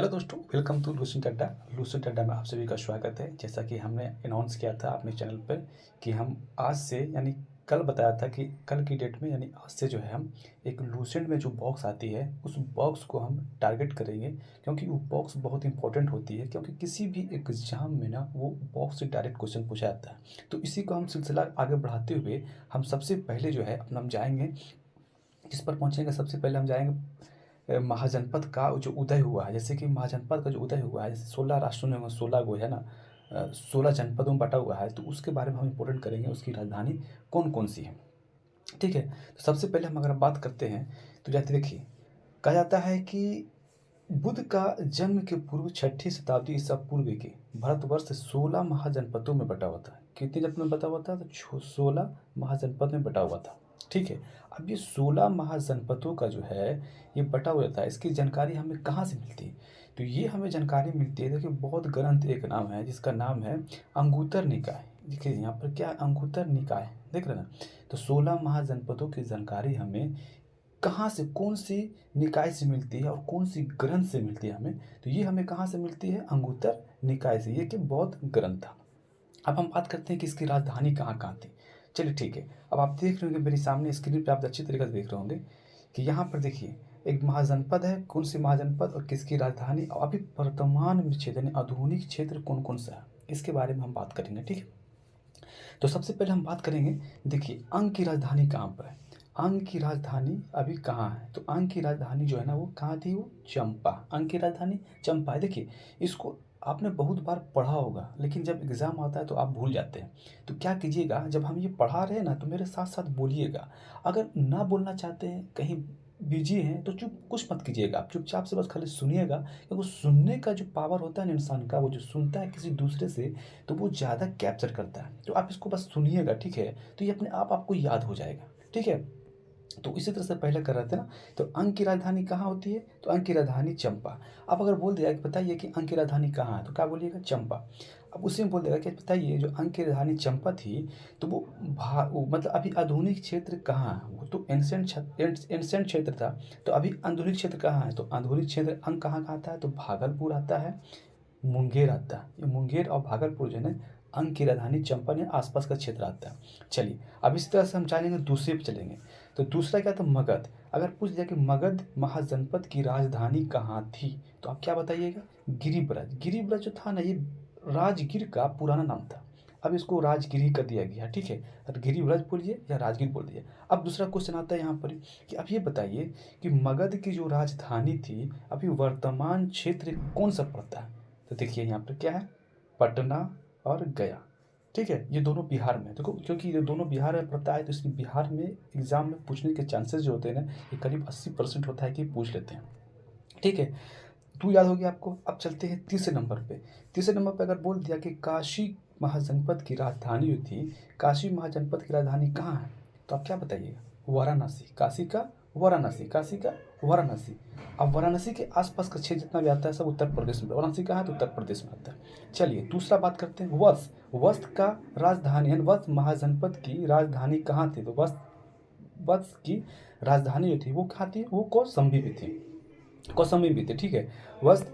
Hello दोस्तों, welcome to Lucent अड्डा। Lucent अड्डा में आप सभी का स्वागत है। जैसा कि हमने अनाउंस किया था अपने चैनल पर कि हम आज से यानी कल बताया था कि कल की डेट में यानी आज से जो है हम एक लूसेंट में जो बॉक्स आती है उस बॉक्स को हम टारगेट करेंगे, क्योंकि वो बॉक्स बहुत इंपॉर्टेंट होती है। क्योंकि किसी भी एग्ज़ाम में ना वो बॉक्स से डायरेक्ट क्वेश्चन पूछा जाता है। तो इसी को हम सिलसिला आगे बढ़ाते हुए हम सबसे पहले जो है अपना हम जाएंगे, जिस पर पहुँचेंगे सबसे पहले हम जाएंगे महाजनपद का जो उदय हुआ है। जैसे कि महाजनपद का जो उदय हुआ है, जैसे 16 राष्ट्रों में 16 गो है ना, 16 जनपदों में बटा हुआ है। तो उसके बारे में हम इम्पोर्टेंट करेंगे, उसकी राजधानी कौन कौन सी है। ठीक है, तो सबसे पहले हम अगर बात करते हैं तो जाते देखिए, कहा जाता है कि बुद्ध का जन्म के पूर्व 6ठी शताब्दी ईसा पूर्व के भारतवर्ष 16 महाजनपदों में बटा हुआ था। कितने जनपद में बटा हुआ था? तो 16 महाजनपद में बटा हुआ था। ठीक है, अब ये 16 महाजनपदों का जो है ये बटा हुआ था, इसकी जानकारी हमें कहाँ से मिलती है? तो ये हमें जानकारी मिलती है, देखिए बहुत ग्रंथ एक नाम है जिसका नाम है अंगुत्तर निकाय। देखिए यहाँ पर क्या है? अंगुत्तर निकाय, देख रहे हैं ना। तो 16 महाजनपदों की जानकारी हमें कहाँ से, कौन सी निकाय से मिलती है और कौन सी ग्रंथ से मिलती है हमें? तो ये हमें कहाँ से मिलती है? अंगुत्तर निकाय से। ये कि बौद्ध ग्रंथ था। अब हम बात करते हैं कि इसकी राजधानी कहाँ कहाँ थी। चलिए ठीक है, अब आप देख रहे होंगे मेरे सामने स्क्रीन पे, आप अच्छी तरीके से देख रहे होंगे कि यहाँ पर देखिए एक महाजनपद है, कौन सी महाजनपद और किसकी राजधानी, और अभी वर्तमान में क्षेत्र यानी आधुनिक क्षेत्र कौन कौन सा है, इसके बारे में हम बात करेंगे। ठीक है, तो सबसे पहले हम बात करेंगे, देखिए अंग की राजधानी कहाँ पर है। अंग की राजधानी अभी कहाँ है? तो अंग की राजधानी जो है ना वो कहाँ थी? वो चंपा। अंग की राजधानी चंपा है। देखिए इसको आपने बहुत बार पढ़ा होगा, लेकिन जब एग्ज़ाम आता है तो आप भूल जाते हैं। तो क्या कीजिएगा, जब हम ये पढ़ा रहे हैं ना तो मेरे साथ साथ बोलिएगा। अगर ना बोलना चाहते हैं, कहीं बिजी हैं, तो चुप कुछ मत कीजिएगा, आप चुपचाप से बस खाली सुनिएगा। क्योंकि सुनने का जो पावर होता है ना इंसान का, वो जो सुनता है किसी दूसरे से तो वो ज़्यादा कैप्चर करता है। तो आप इसको बस सुनिएगा, ठीक है? तो ये अपने आप आपको याद हो जाएगा। ठीक है, तो इसी तरह से पहले कर रहे थे ना। तो अंग की राजधानी कहाँ होती है? तो अंग की राजधानी चंपा। अब अगर बोल दिया कि बताइए कि अंग की राजधानी कहाँ है, तो क्या बोलिएगा? चंपा। अब उसी में बोल देगा कि बताइए जो अंग की राजधानी चंपा थी, तो वो मतलब अभी आधुनिक क्षेत्र कहाँ है? वो तो एंसेंट क्षेत्र था। तो अभी आधुनिक क्षेत्र कहाँ है? तो आधुनिक क्षेत्र अंग कहाँ का आता है? तो भागलपुर आता है, मुंगेर आता है। ये मुंगेर और भागलपुर जो है ना, अंग की राजधानी चंपा ने आसपास का क्षेत्र आता है। चलिए अब इसी तरह से हम चलेंगे, दूसरे पे चलेंगे। तो दूसरा क्या था? मगध। अगर पूछ दिया कि मगध महाजनपद की राजधानी कहाँ थी, तो आप क्या बताइएगा? गिरिब्रज। गिरिब्रज जो था ना, ये राजगीर का पुराना नाम था। अब इसको राजगिरी कर दिया गया। ठीक है, और गिरिब्रज बोलिए या राजगीर बोल दिए। अब दूसरा क्वेश्चन आता है यहाँ पर कि अब ये बताइए कि मगध की जो राजधानी थी अभी वर्तमान क्षेत्र कौन सा पड़ता है? तो देखिए यहाँ पर क्या है? पटना और गया। ठीक है, ये दोनों बिहार में, देखो क्योंकि ये दोनों बिहार में पड़ता है तो इसलिए बिहार में एग्जाम में पूछने के चांसेस जो होते हैं ना, ये करीब 80% होता है कि पूछ लेते हैं। ठीक है, टू याद हो गया आपको। अब चलते हैं तीसरे नंबर पे। तीसरे नंबर पे अगर बोल दिया कि काशी महाजनपद की राजधानी जो थी, काशी महाजनपद की राजधानी कहाँ है, तो आप क्या बताइएगा? वाराणसी। काशी का वाराणसी, काशी का वाराणसी। अब वाराणसी के आसपास का क्षेत्र जितना भी आता है सब उत्तर प्रदेश में। वाराणसी कहाँ है? तो उत्तर प्रदेश में आता है। चलिए दूसरा बात करते हैं, वत्स। वत्स का राजधानी यानी वत्स महाजनपद की राजधानी कहाँ थी? तो वत्स वत्स की राजधानी जो थी वो कहाँ थी? वो कौशाम्बी में थी। कौशाम्बी भी थी। ठीक है, वत्स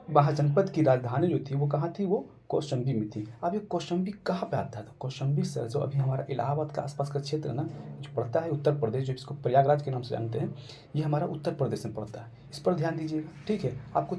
महाजनपद की राजधानी जो थी वो कहाँ थी? वो कौशाम्बी में थी। अब ये कौशाम्बी कहाँ पे आता है? तो कौशाम्बी सर जो अभी हमारा इलाहाबाद का आसपास का क्षेत्र है ना, जो पड़ता है उत्तर प्रदेश, जो इसको प्रयागराज के नाम से जानते हैं, ये हमारा उत्तर प्रदेश में पड़ता है। इस पर ध्यान दीजिएगा। ठीक है, आपको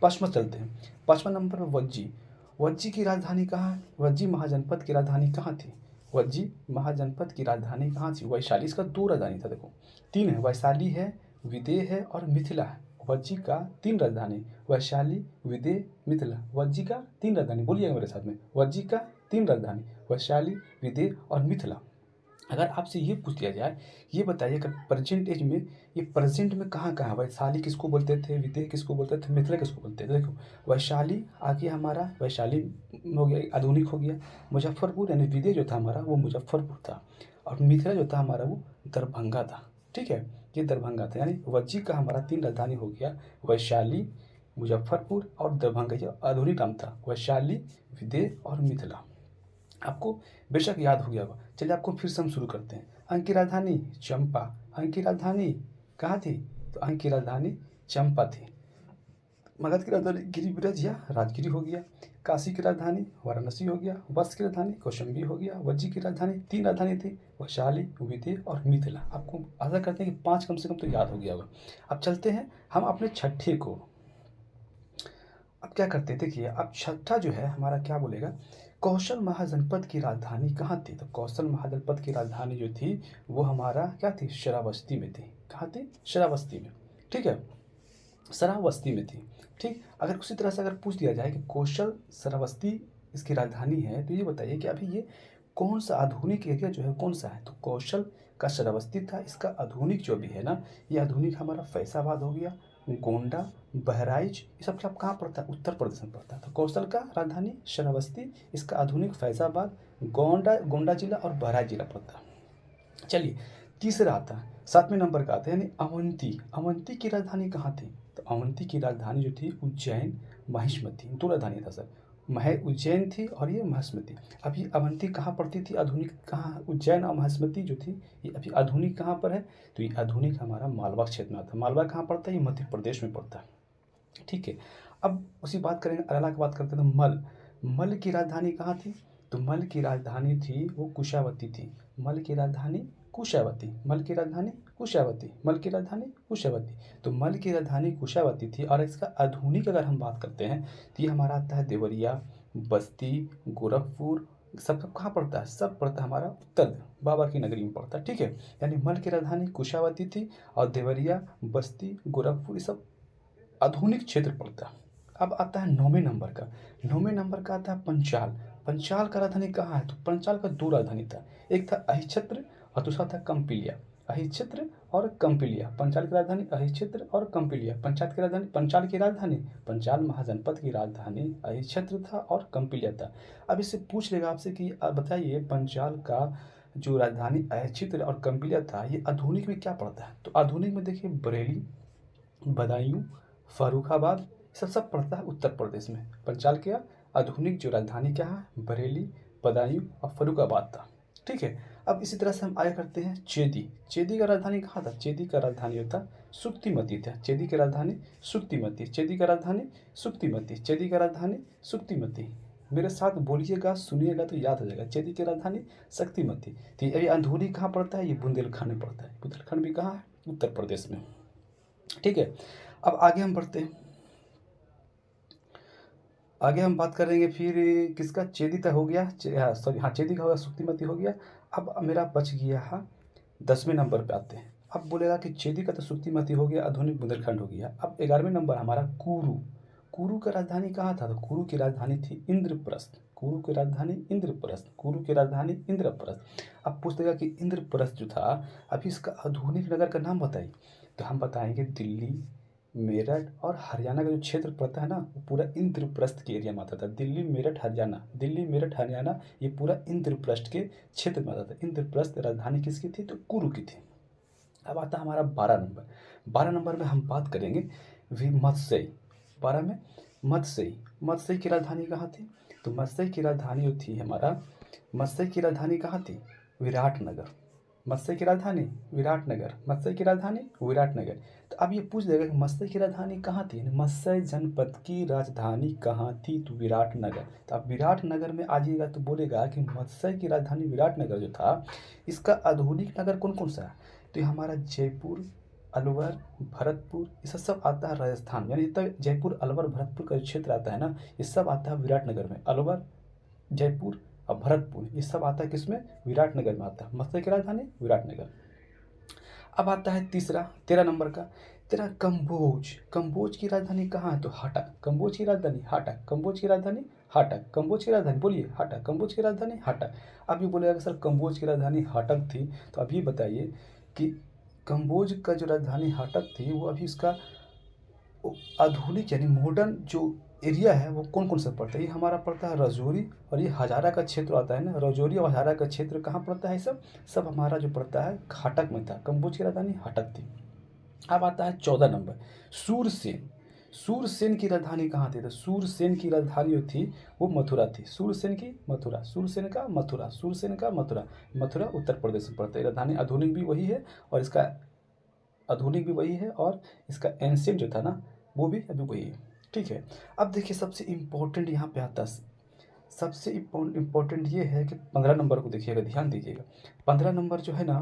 पश्चिम चलते हैं। पश्चिम नंबर पर वज्जी। वज्जी की राजधानी कहाँ है? वज्जी महाजनपद की राजधानी कहाँ थी? वज्जी महाजनपद की राजधानी कहाँ थी? वैशाली। इसका दो राजधानी था, देखो तीन है, वैशाली है, विदेह है और मिथिला है। वज्जी का तीन राजधानी, वैशाली, विदेह, मिथिला। वज्जी का तीन राजधानी, बोलिएगा मेरे साथ में, वज्जी का तीन राजधानी, वैशाली, विदेह और मिथिला। अगर आपसे ये पूछ लिया जाए, ये बताइए अगर प्रेजेंट एज में, ये प्रेजेंट में कहाँ कहाँ है? वैशाली किसको बोलते थे? विदेह किसको बोलते थे? मिथिला किसको बोलते थे? देखो वैशाली आ गया हमारा, वैशाली हो गया, आधुनिक हो गया। मुजफ्फरपुर यानी विदेह जो था हमारा वो मुजफ्फरपुर था, और मिथिला जो था हमारा वो दरभंगा था। ठीक है, ये दरभंगा था। यानी वज्जी का हमारा तीन राजधानी हो गया, वैशाली, मुजफ्फरपुर और दरभंगा। ये आधुनिक नाम था, वैशाली, विदेह और मिथिला। आपको बेशक याद हो गया होगा। चलिए आपको फिर से हम शुरू करते हैं। अंक की राजधानी चंपा। अंक की राजधानी कहाँ थी? तो अंक की राजधानी चंपा थी। मगध की राजधानी गिरिब्रज या राजगिरी हो गया। काशी की राजधानी वाराणसी हो गया। वत्स की राजधानी कौशंबी हो गया। वज्जी की राजधानी, 3 राजधानी थी, वैशाली, विदेह और मिथिला। आपको आशा करते हैं कि 5 कम से कम तो याद हो गया होगा। अब चलते हैं हम अपने छठे को। अब क्या करते हैं, देखिए अब छठा जो है हमारा क्या बोलेगा, कौशल महाजनपद की राजधानी कहाँ थी? तो कौशल महाजनपद की राजधानी जो थी वो हमारा क्या थी, श्रावस्ती में थी। कहाँ थी? श्रावस्ती में। ठीक है, श्रावस्ती में थी। ठीक, अगर उसी तरह से अगर पूछ दिया जाए कि कौशल श्रावस्ती इसकी राजधानी है, तो ये बताइए कि अभी ये कौन सा आधुनिक एरिया जो है कौन सा है? तो कौशल का श्रावस्ती था। इसका आधुनिक जो भी है ना, ये आधुनिक हमारा फैजाबाद हो गया, गोंडा, बहराइच, ये सब क्या कहाँ पड़ता है? उत्तर प्रदेश में पड़ता है। तो कौशल का राजधानी श्रावस्ती, इसका आधुनिक फैजाबाद, गोंडा गोंडा जिला और बहराइच जिला पड़ता है। चलिए तीसरा आता है, 7वें नंबर का आता है, यानी अवंती। अवंती की राजधानी कहाँ थी? तो अवंती की राजधानी जो थी उज्जैन, महिष्मती, 2 राजधानी था सर। उज्जैन थी और ये महिष्मती। अभी अवंती कहाँ पड़ती थी आधुनिक, कहाँ? उज्जैन और महिष्मती जो थी ये अभी आधुनिक कहाँ पर है? तो ये आधुनिक हमारा मालवा क्षेत्र में आता है। मालवा कहाँ पड़ता है? ये मध्य प्रदेश में पड़ता है। ठीक है, अब उसी बात करेंगे, अरला की बात करते हैं तो मल। मल की राजधानी कहाँ थी? तो मल की राजधानी थी वो कुशावती थी। मल की राजधानी कुशावती, मल की राजधानी कुशावती, मल की राजधानी कुशावती। तो मल की राजधानी कुशावती थी। और इसका आधुनिक अगर हम बात करते हैं तो ये हमारा आता है देवरिया, बस्ती, गोरखपुर। सब कहाँ पड़ता है? सब पड़ता है हमारा उत्तर बाबा की नगरी में पड़ता है। ठीक है, यानी मल की राजधानी कुशावती थी और देवरिया, बस्ती, गोरखपुर ये सब आधुनिक क्षेत्र पड़ता है। अब आता है 9वें नंबर का। 9वें नंबर का आता है पंचाल। पंचाल का राजधानी कहाँ है? तो पंचाल का 2 राजधानी था, एक था अहिच्छत्र और दूसरा था कंपिलिया। अहिच्छत्र और कंपिलिया, पंचाल की राजधानी अहिच्छत्र और कंपिलिया। पंचाल की राजधानी, पंचाल की राजधानी, पंचाल महाजनपद की राजधानी अहिच्छत्र था और कंपिलिया था। अब इससे पूछ लेगा आपसे कि बताइए पंचाल का जो राजधानी अहिच्छत्र और कंपिलिया था ये आधुनिक में क्या पड़ता है? तो आधुनिक में देखिए बरेली, बदायूं, फर्रुखाबाद, सब पड़ता है उत्तर प्रदेश में। पंचाल के आधुनिक जो राजधानी क्या है? बरेली, बदायूं और फर्रुखाबाद था। ठीक है, अब इसी तरह से हम आगे करते हैं चेदी। चेदी का राजधानी कहाँ था? चेदी का राजधानी होता सुक्तिमती था। चेदी की राजधानी सुक्तिमती, चेदी का राजधानी सुक्तिमती, चेदी का राजधानी सुक्तिमती। मेरे साथ बोलिएगा, सुनिएगा तो याद हो जाएगा। चेदी की राजधानी शक्तिमती थी। ये आधुनिक कहाँ पड़ता है? ये बुंदेलखंड में पड़ता है। बुंदेलखंड भी कहाँ है? उत्तर प्रदेश में। ठीक है, अब आगे हम बढ़ते हैं। आगे हम बात करेंगे फिर किसका? चेदी का हो गया, सॉरी हाँ चेदी का हो गया, सुक्तिमती हो गया। अब मेरा बच गया है 10वें नंबर पे आते हैं। अब बोलेगा कि चेदी का तो सुक्तिमती हो गया, आधुनिक बुंदेलखंड हो गया। अब 11वें नंबर हमारा कुरु। कुरु का राजधानी कहाँ था? तो कुरु की राजधानी थी इंद्रप्रस्थ। कुरु की राजधानी इंद्रप्रस्थ, कुरु की राजधानी इंद्रप्रस्थ। अब पूछेगा कि इंद्रप्रस्थ जो था अभी इसका आधुनिक नगर का नाम बताइए। तो हम बताएंगे दिल्ली, मेरठ और हरियाणा का जो क्षेत्र पड़ता है ना वो पूरा इंद्रप्रस्थ के एरिया में आता था। दिल्ली, मेरठ, हरियाणा, दिल्ली, मेरठ, हरियाणा ये पूरा इंद्रप्रस्थ के क्षेत्र में आता था। इंद्रप्रस्थ राजधानी किसकी थी? तो कुरु की थी। अब आता है हमारा 12 नंबर। 12 नंबर में हम बात करेंगे मत्स्यई। 12 में मत्स्यई। मत्स्यई की राजधानी कहाँ थी? तो मत्स्यई की राजधानी जो थी हमारा, मत्स्यई की राजधानी कहाँ थी? विराटनगर। मत्स्यई की राजधानी विराटनगर, मत्स्यई की राजधानी विराटनगर। तो अब ये पूछ देगा कि मत्स्यई की राजधानी कहाँ थी? मत्स्यई जनपद की राजधानी कहाँ थी? तो विराटनगर। तो अब विराटनगर में आ जाइएगा तो बोलेगा कि मत्स्यई की राजधानी विराटनगर जो था इसका आधुनिक नगर कौन कौन सा है? तो ये हमारा जयपुर, अलवर, भरतपुर ये सब आता है राजस्थान। यानी जितना जयपुर, अलवर, भरतपुर का जो क्षेत्र आता है ना ये सब आता है विराटनगर में। अलवर, जयपुर और भरतपुर ये सब आता है किसमें? विराटनगर में आता है। मत्स्य की राजधानी विराटनगर। अब आता है तीसरा, 13 नंबर का। तेरा कंबोज। कंबोज की राजधानी कहाँ है? तो हाटक। कंबोज की राजधानी हाटक, कंबोज की राजधानी हाटक, कंबोज की राजधानी बोलिए हाटक, कंबोज की राजधानी हाटक। अब ये बोलेगा कि सर कंबोज की राजधानी हाटक थी, तो अभी बताइए कि कंबोज का जो राजधानी हाटक थी वो अभी इसका आधुनिक यानी मॉडर्न जो एरिया है वो कौन कौन सा पड़ता है? ये हमारा पड़ता है राजौरी और ये हजारा का क्षेत्र आता है ना। राजौरी और हजारा का क्षेत्र कहाँ पड़ता है? सब सब हमारा जो पड़ता है हाटक में था। कंबोज की राजधानी हाटक थी। अब आता है 14 नंबर, सूरसेन। सूरसेन की राजधानी कहाँ थी? तो सूरसेन की राजधानी जो थी वो मथुरा थी। सूरसेन की मथुरा, सूरसेन का मथुरा, सूरसेन का मथुरा। मथुरा उत्तर प्रदेश में पड़ता है। राजधानी आधुनिक भी वही है और इसका आधुनिक भी वही है और इसका एंशियंट जो था ना वो भी अभी वही है। ठीक है। अब देखिए सबसे इम्पोर्टेंट यहाँ पे आता है, सबसे इम्पोर्टेंट ये है कि 15 नंबर को देखिएगा, ध्यान दीजिएगा। 15 नंबर जो है ना,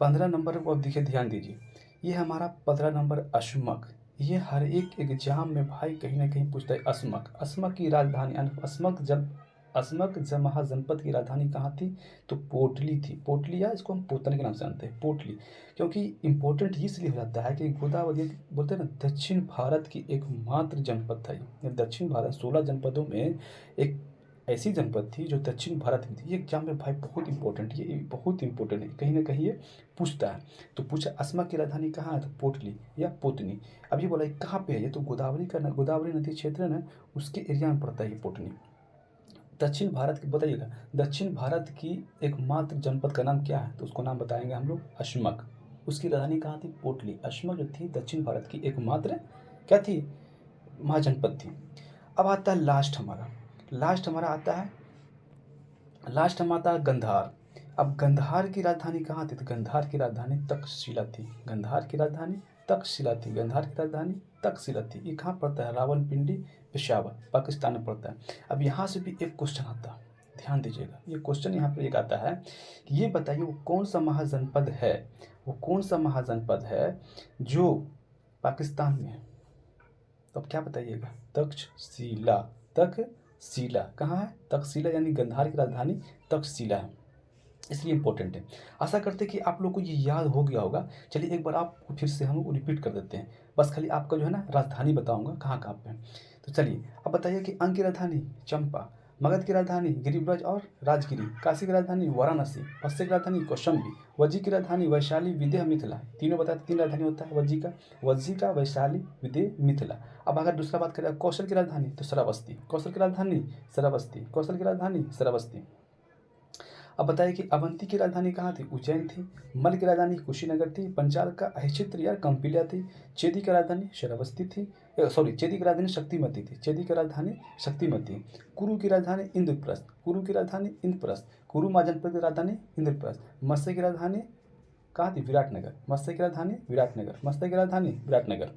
15 नंबर को अब देखिए, ध्यान दीजिए। ये हमारा 15 नंबर अश्मक, ये हर एक एग्जाम में भाई कहीं ना कहीं पूछता है। अस्मक, अस्मक की राजधानी अस्मक महाजनपद की राजधानी कहाँ थी? तो पोटली थी। पोटली, या इसको हम पोतन के नाम से जानते हैं, पोटली। क्योंकि इंपॉर्टेंट इसलिए हो जाता है कि गोदावरी बोलते हैं ना, दक्षिण भारत की एकमात्र जनपद था ये। दक्षिण भारत 16 जनपदों में एक ऐसी जनपद थी जो दक्षिण भारत में थी। ये एग्जाम में भाई बहुत इंपॉर्टेंट, ये बहुत इंपॉर्टेंट है, कहीं ना कहीं ये पूछता है। तो पूछा अस्मक की राजधानी कहाँ है? तो पोटली या पोतनी। अब ये बोला कहाँ पे है? ये तो गोदावरी का गोदावरी नदी क्षेत्र है ना, उसके एरिया में पड़ता है ये पोटनी। दक्षिण भारत की बताइएगा, दक्षिण भारत की एकमात्र जनपद का नाम क्या है? तो उसको नाम बताएंगे हम लोग अश्मक। उसकी राजधानी कहाँ थी? पोटली। अश्मक जो थी दक्षिण भारत की एकमात्र क्या थी? महाजनपद थी। अब आता है लास्ट हमारा आता है, लास्ट हम आता है गंधार। अब गंधार की राजधानी कहाँ थी? तो गंधार की राजधानी तक्षशिला थी। गंधार की राजधानी तक्षशिला थी। गंधार की राजधानी तक्षशिला थी। ये कहाँ पड़ता है? रावलपिंडी, पेशावर, पाकिस्तान में पड़ता है। अब यहाँ से भी एक क्वेश्चन आता है, ध्यान दीजिएगा। ये क्वेश्चन यहाँ पर एक आता है कि ये बताइए वो कौन सा महाजनपद है, वो कौन सा महाजनपद है जो पाकिस्तान में है? तो अब क्या बताइएगा? तक्षशिला। तक्षशिला कहाँ है? तक्षशिला, यानी गंधार की राजधानी तक्षशिला है, इसलिए इंपॉर्टेंट है। आशा करते हैं कि आप लोग को ये याद हो गया होगा। चलिए एक बार आपको फिर से हम रिपीट कर देते हैं, बस खाली आपका जो है ना राजधानी बताऊंगा कहाँ कहाँ पे। तो चलिए अब बताइए कि अंग की राजधानी चंपा, मगध की राजधानी गिरिब्रज और राजगिरी, काशी की राजधानी वाराणसी, पश्चिम की राजधानी कौशंबी, वज्जी की राजधानी वैशाली, विदेह, मिथिला। तीनों बताते, 3 राजधानी होता है वज्जी का वैशाली, विदेह, मिथिला। अब अगर दूसरा बात करें कौशल की राजधानी तो श्रावस्ती, कौशल की राजधानी श्रावस्ती, कौशल की राजधानी श्रावस्ती। अब बताइए कि अवंती की राजधानी कहाँ थी? उज्जैन थी। मल की राजधानी कुशीनगर थी। पंचाल का अहिचित्र या कंपिल्या थी। चेदी की राजधानी श्रावस्ती थी, चेदी की राजधानी शक्तिमती थी। चेदी की राजधानी शक्तिमती। कुरु की राजधानी इंद्रप्रस्थ, कुरु की राजधानी इंद्रप्रस्थ, कुरु महाजनपद की राजधानी इंद्रप्रस्थ। मत्स्य की राजधानी कहाँ थी? विराटनगर, मत्स्य की राजधानी विराटनगर, मत्स्य की राजधानी विराटनगर।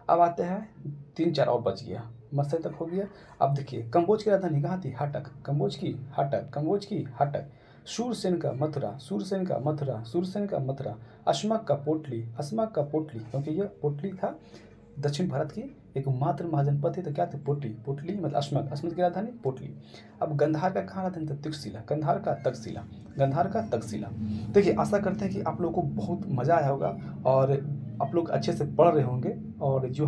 अब आते हैं 3-4 और बच गया, मत्स्य तक हो गया। अब देखिए कंबोज की राजधानी कहाँ थी? हटक, कंबोज की हटक, कंबोज की हटक। शूरसेन का मथुरा, शूरसेन का मथुरा, शूरसेन का मथुरा। अश्मक का पोटली, अश्मक का पोटली, क्योंकि यह पोटली था दक्षिण भारत की एकमात्र महाजनपद थी। तो क्या थी? पोटली, पोटली मतलब अश्मक, अश्मक की राजधानी पोटली। अब गंधार का कहाँ राजधानी था? तक्षशिला, गंधार का तक्षशिला, गंधार का तक्षशिला। देखिए आशा करते हैं कि आप लोगों को बहुत मज़ा आया होगा और आप लोग अच्छे से पढ़ रहे होंगे। और जो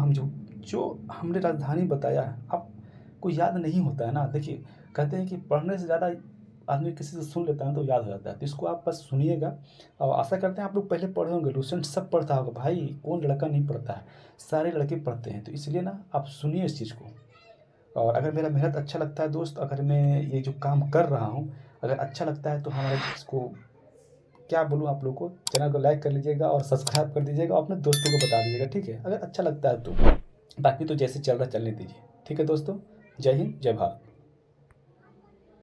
हमने राजधानी बताया है आपको याद नहीं होता है ना। देखिए कहते हैं कि पढ़ने से ज़्यादा आदमी किसी से सुन लेता है तो याद हो जाता है। तो इसको आप बस सुनिएगा और आशा करते हैं आप लोग पहले पढ़े होंगे। लूसेंट सब पढ़ता होगा भाई, कौन लड़का नहीं पढ़ता है? सारे लड़के पढ़ते हैं। तो इसलिए ना आप सुनिए इस चीज़ को। और अगर मेरा मेहनत अच्छा लगता है दोस्त, अगर मैं ये जो काम कर रहा हूँ अगर अच्छा लगता है तो हमारे इसको क्या बोलूँ आप लोग को, चैनल को लाइक कर लीजिएगा और सब्सक्राइब कर दीजिएगा और अपने दोस्तों को बता दीजिएगा, ठीक है? अगर अच्छा लगता है तो। बाकी तो जैसे चल रहा चलने दीजिए, ठीक है दोस्तों। जय हिंद, जय भारत।